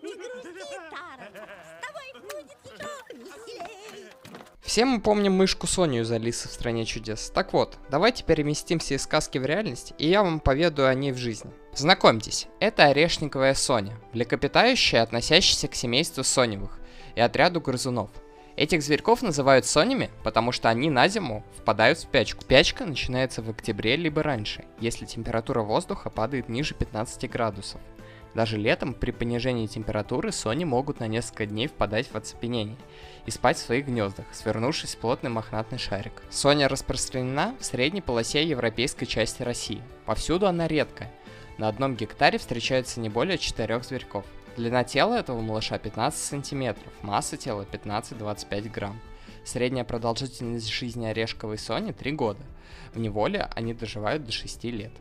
Не грусти, Таранька, с тобой будет еще веселей. Все мы помним мышку Соню из Алисы в стране чудес. Так вот, давайте переместимся из сказки в реальность, и я вам поведаю о ней в жизни. Знакомьтесь, это орешниковая Соня, млекопитающая, относящаяся к семейству соневых и отряду грызунов. Этих зверьков называют сонями, потому что они на зиму впадают в спячку. Спячка начинается в октябре либо раньше, если температура воздуха падает ниже 15 градусов. Даже летом при понижении температуры сони могут на несколько дней впадать в оцепенение и спать в своих гнездах, свернувшись в плотный мохнатый шарик. Соня распространена в средней полосе европейской части России. Повсюду она редкая. На одном гектаре встречается не более 4 зверьков. Длина тела этого малыша 15 сантиметров, масса тела 15-25 грамм. Средняя продолжительность жизни орешковой сони 3 года. В неволе они доживают до 6 лет.